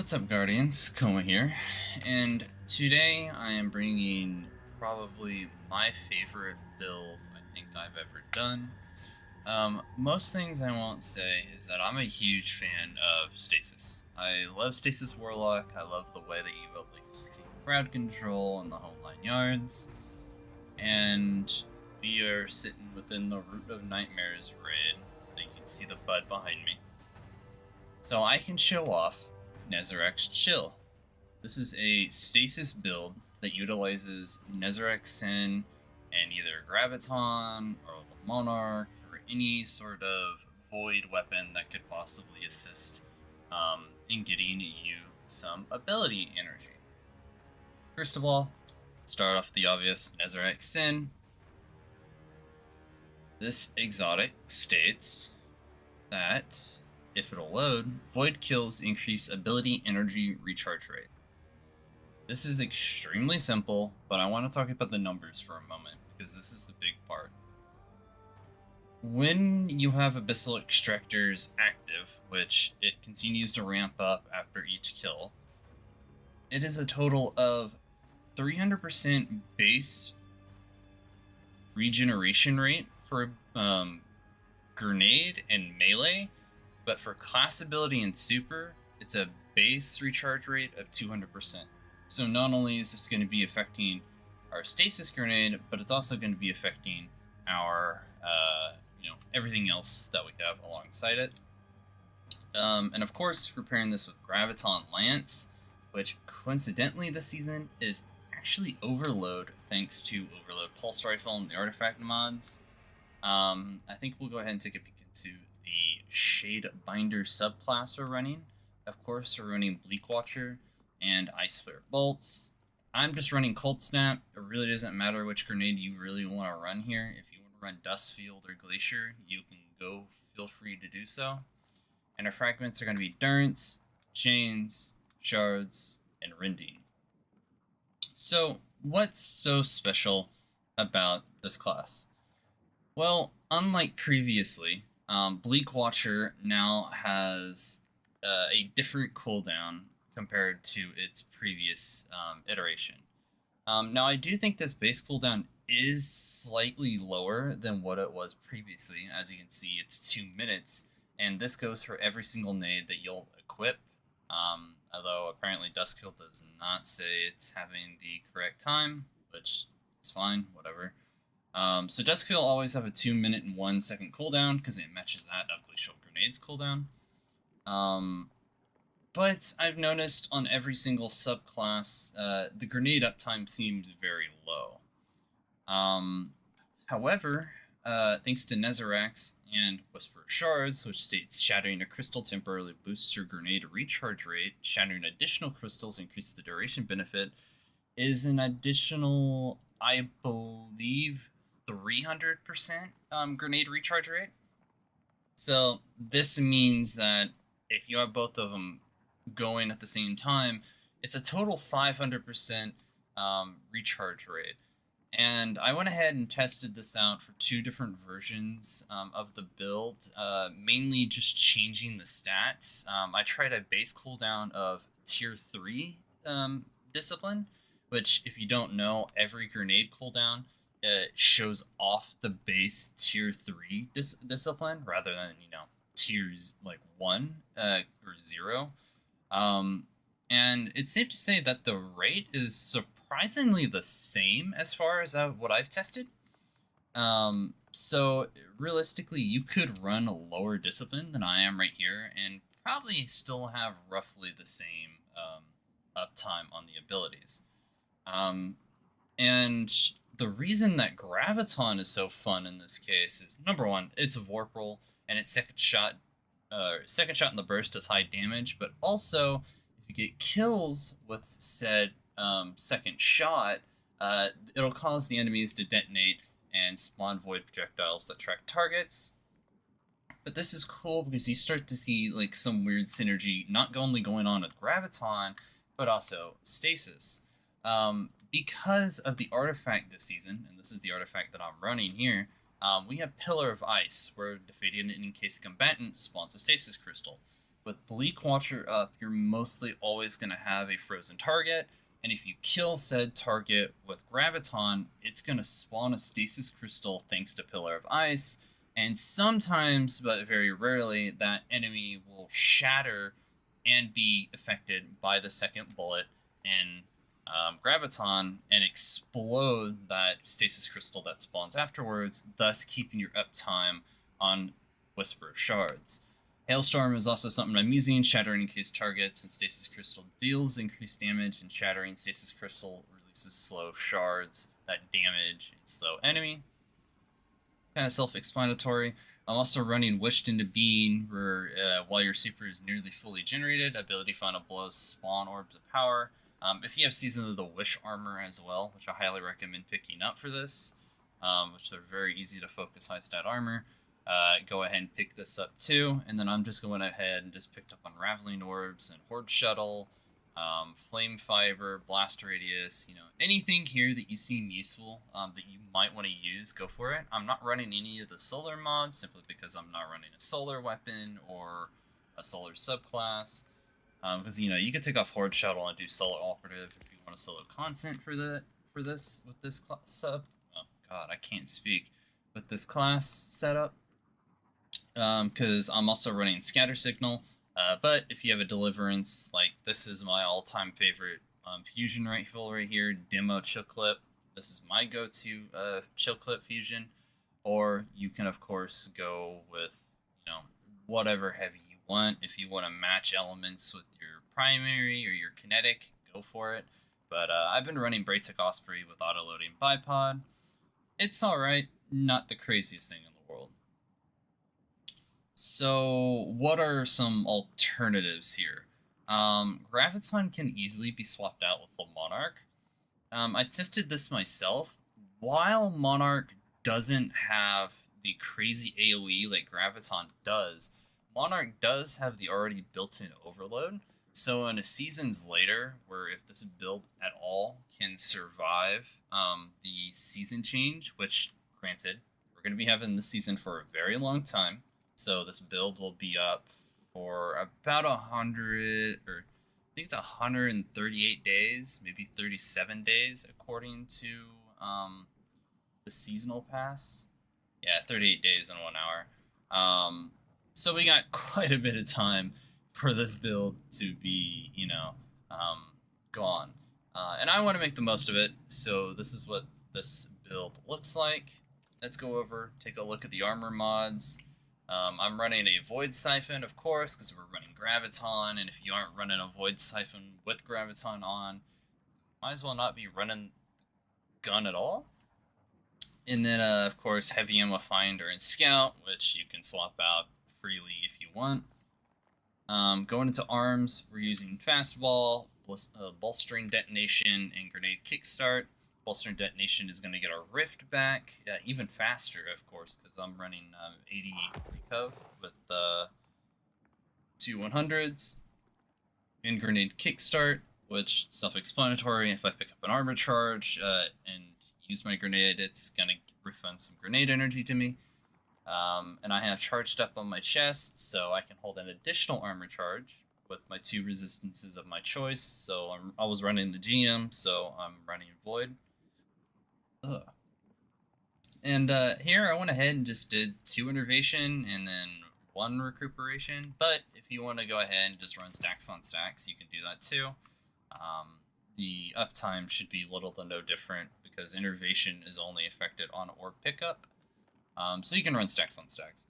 What's up, Guardians? Koma here, and today I am bringing probably my favorite build I think I've ever done. Most things I won't say is that I'm a huge fan of Stasis. I love Stasis Warlock. I love the way that you at least keep crowd control and the whole 9 yards. And we are sitting within the Root of Nightmares raid. You can see the bud behind me. So I can show off Nezarec's Chill. This is a stasis build that utilizes Nezarec Sin and either Graviton or the Monarch or any sort of void weapon that could possibly assist in getting you some ability energy. First of all, start off with the obvious Nezarec Sin. This exotic states that if it'll load, void kills increase ability energy recharge rate. This is extremely simple, but I want to talk about the numbers for a moment, because this is the big part. When you have Abyssal Extractors active, which it continues to ramp up after each kill, it is a total of 300% base regeneration rate for grenade and melee, but for class ability and super, it's a base recharge rate of 200%. So not only is this going to be affecting our stasis grenade, but it's also going to be affecting our, everything else that we have alongside it. And of course, we're pairing this with Graviton Lance, which coincidentally this season is actually Overload, thanks to Overload Pulse Rifle and the artifact mods. I think we'll go ahead and take a peek into the Shade Binder subclass we're running. Of course, we're running Bleak Watcher and Ice Flare Bolts. I'm just running Cold Snap. It really doesn't matter which grenade you really want to run here. If you want to run Dust Field or Glacier, you can go, feel free to do so. And our fragments are going to be Durance, Chains, Shards, and Rending. So, what's so special about this class? Well, unlike previously, Bleak Watcher now has a different cooldown compared to its previous iteration. Now, I do think this base cooldown is slightly lower than what it was previously. As you can see, it's 2 minutes, and this goes for every single nade that you'll equip. Although apparently Duskkill does not say it's having the correct time, which is fine, whatever. So Duskkill always have a 2 minute and 1 second cooldown because it matches that of Glacial Grenade's cooldown. But I've noticed on every single subclass, the grenade uptime seems very low. However, thanks to Nezarec and Whisper Shards, which states shattering a crystal temporarily boosts your grenade recharge rate, shattering additional crystals increases the duration benefit, is an additional, I believe, 300% grenade recharge rate. So this means that if you have both of them going at the same time, it's a total 500% recharge rate. And I went ahead and tested this out for 2 different versions of the build, mainly just changing the stats. I tried a base cooldown of tier 3 discipline, which, if you don't know, every grenade cooldown shows off the base tier 3 discipline rather than, tiers like 1 or 0. And it's safe to say that the rate is surprisingly the same as far as what I've tested. So realistically, you could run a lower discipline than I am right here and probably still have roughly the same uptime on the abilities. And the reason that Graviton is so fun in this case is, number one, it's a Vorpal, and its second shot in the burst does high damage, but also if you get kills with said second shot, it'll cause the enemies to detonate and spawn void projectiles that track targets. But this is cool because you start to see like some weird synergy not only going on with Graviton, but also Stasis. Because of the artifact this season, and this is the artifact that I'm running here, we have Pillar of Ice, where defeating an encased combatant spawns a stasis crystal. With Bleak Watcher up, you're mostly always going to have a frozen target, and if you kill said target with Graviton, it's going to spawn a stasis crystal thanks to Pillar of Ice, and sometimes, but very rarely, that enemy will shatter and be affected by the second bullet in Graviton and explode that stasis crystal that spawns afterwards, thus keeping your uptime on Whisper of Shards. Hailstorm is also something I'm using. Shattering encased targets and Stasis Crystal deals increased damage, and Shattering Stasis Crystal releases slow shards that damage a slow enemy. Kind of self-explanatory. I'm also running Wished into Being, where while your super is nearly fully generated, ability Final Blows spawn orbs of power. If you have Season of the Wish armor as well, which I highly recommend picking up for this, which are very easy to focus high stat armor. Go ahead and pick this up too, and then I'm just going ahead and just picked up Unraveling Orbs and Horde Shuttle, Flame Fiber, Blast Radius, anything here that you seem useful that you might want to use, go for it. I'm not running any of the solar mods simply because I'm not running a solar weapon or a solar subclass, because you could take off Horde Shuttle and do solar operative if you want a solo content with this sub. Oh god, I can't speak. With this class setup, because I'm also running Scatter Signal. But if you have a Deliverance, like this is my all-time favorite fusion rifle right here, Demo Chill Clip. This is my go-to Chill Clip fusion. Or you can of course go with whatever heavy you want. If you want to match elements with your primary or your kinetic, go for it. But I've been running Braytech Osprey with auto-loading bipod. It's alright, not the craziest thing in the world. So, what are some alternatives here? Graviton can easily be swapped out with the Monarch. I tested this myself. While Monarch doesn't have the crazy AoE like Graviton does, Monarch does have the already built-in overload. So in a seasons later, where if this build at all can survive the season change, which granted, we're going to be having this season for a very long time. So this build will be up for about 100, or I think it's 138 days, maybe 37 days, according to the seasonal pass. Yeah, 38 days and 1 hour. So we got quite a bit of time for this build to be, gone. And I want to make the most of it, so this is what this build looks like. Let's go over, take a look at the armor mods. I'm running a Void Siphon, of course, because we're running Graviton, and if you aren't running a Void Siphon with Graviton on, might as well not be running gun at all. And then, of course, Heavy Ammo Finder and Scout, which you can swap out freely if you want. Going into arms, we're using Fastball, Bolstering Detonation, and Grenade Kickstart. Bolstering Detonation is going to get our Rift back, even faster, of course, because I'm running 80 Recov with the 2 100s. And Grenade Kickstart, which self-explanatory. If I pick up an armor charge and use my grenade, it's going to refund some grenade energy to me. And I have charged up on my chest, so I can hold an additional armor charge with my 2 resistances of my choice. So I was running the GM, so I'm running Void. Ugh. And here I went ahead and just did 2 Innervation and then 1 Recuperation. But if you want to go ahead and just run stacks on stacks, you can do that too. The uptime should be little to no different because Innervation is only affected on orb pickup. So you can run stacks on stacks.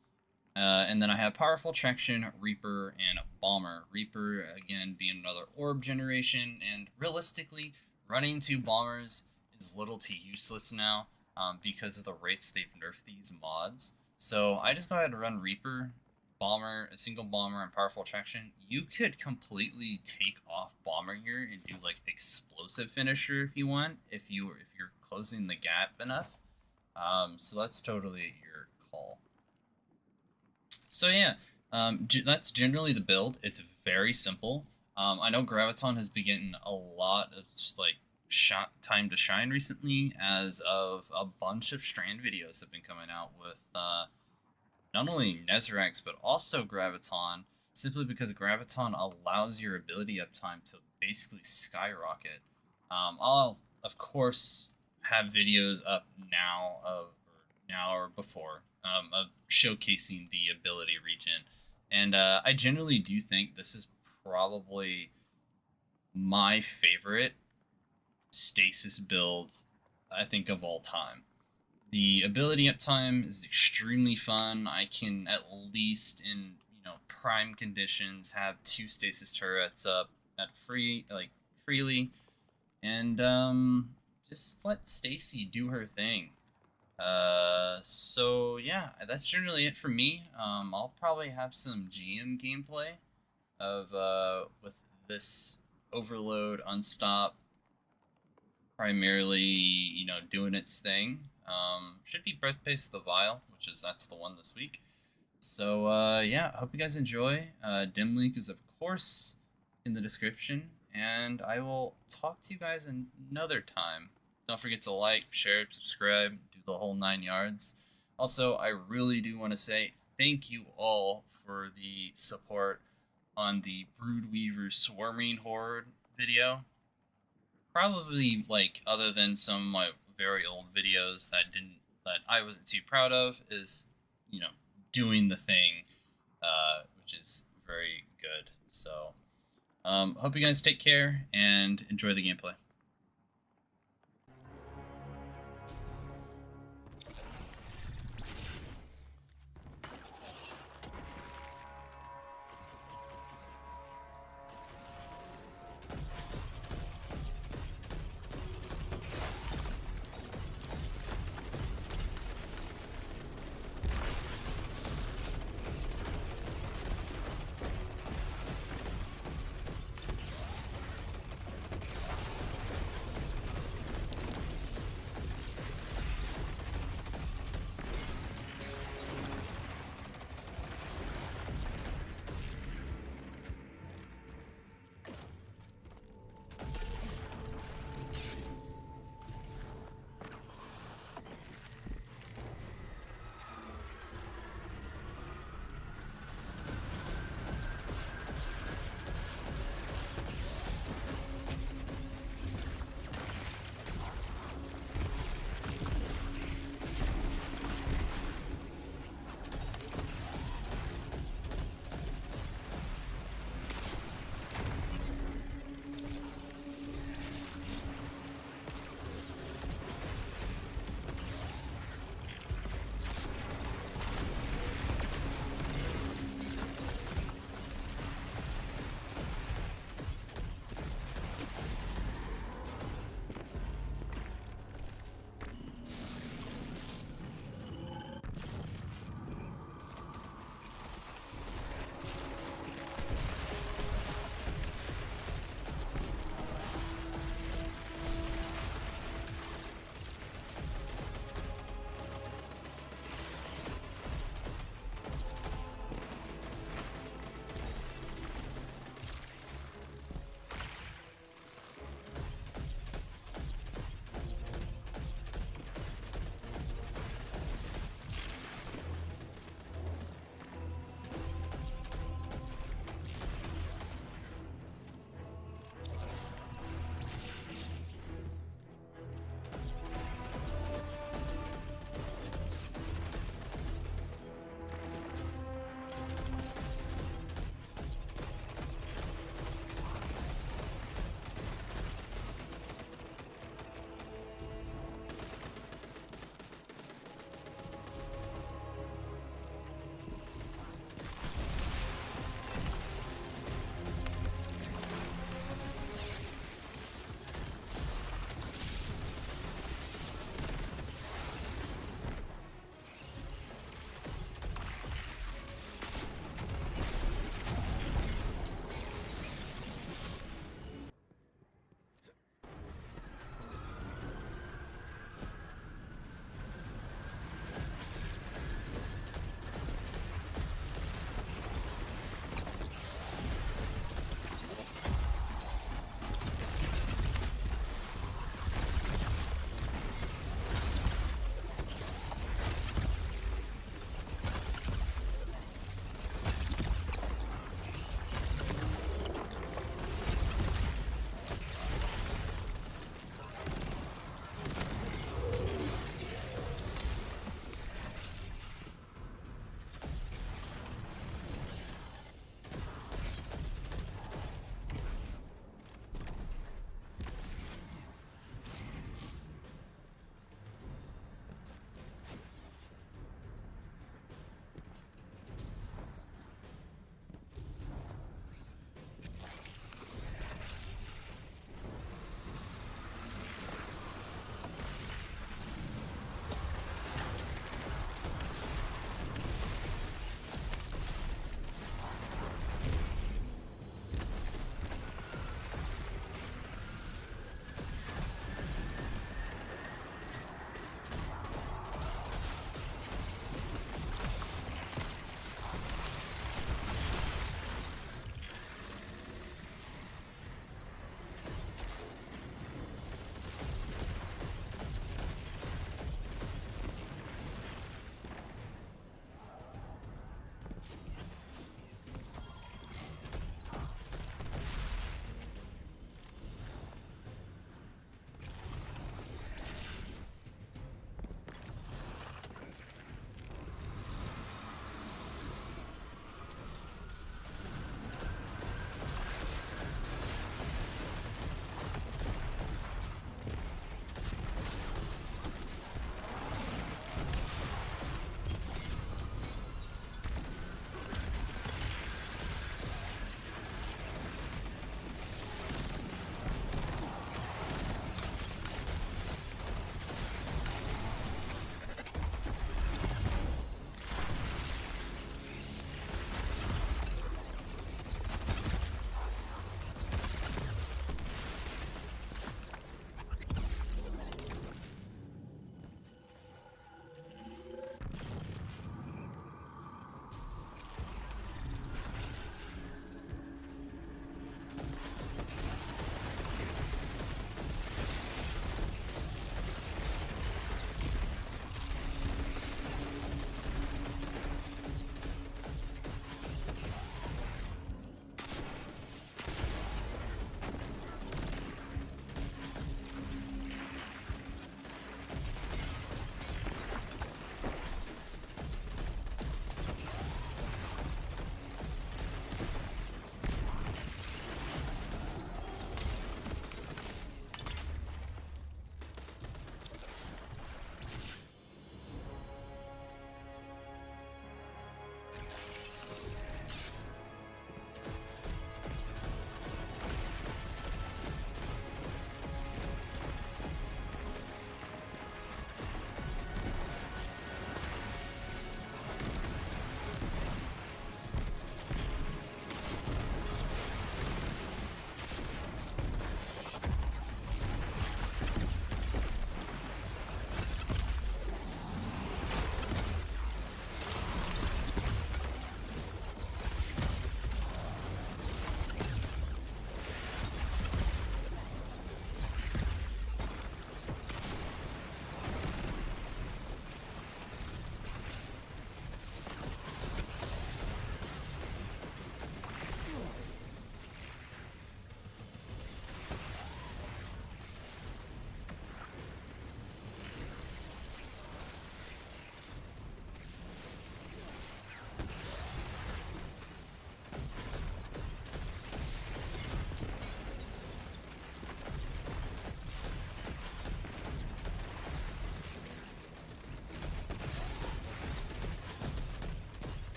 And then I have Powerful Traction, Reaper, and Bomber. Reaper, again, being another orb generation, and realistically, running 2 bombers is little to useless now because of the rates they've nerfed these mods. So I just go ahead and run Reaper, Bomber, a single Bomber, and Powerful Traction. You could completely take off Bomber here and do like Explosive Finisher if you want, if you're closing the gap enough. So that's totally your call. So yeah, that's generally the build. It's very simple. I know Graviton has been getting a lot of time to shine recently, as of a bunch of Strand videos have been coming out with not only Nezarec but also Graviton. simply because Graviton allows your ability uptime to basically skyrocket. I'll of course have videos up now or before of showcasing the ability regen, and I generally do think this is probably my favorite stasis build I think of all time. The ability uptime is extremely fun. I can at least in prime conditions have 2 stasis turrets up at freely, and just let Stacy do her thing. So yeah, that's generally it for me. I'll probably have some GM gameplay of with this overload unstop primarily, doing its thing. Should be Birthplace of the Vile, that's the one this week. So yeah, I hope you guys enjoy. Dim link is of course in the description, and I will talk to you guys another time. Don't forget to like, share, subscribe, do the whole 9 yards. Also, I really do want to say thank you all for the support on the Broodweaver Swarming Horde video. Probably, like, other than some of my very old videos that I wasn't too proud of, is doing the thing, which is very good. So hope you guys take care and enjoy the gameplay.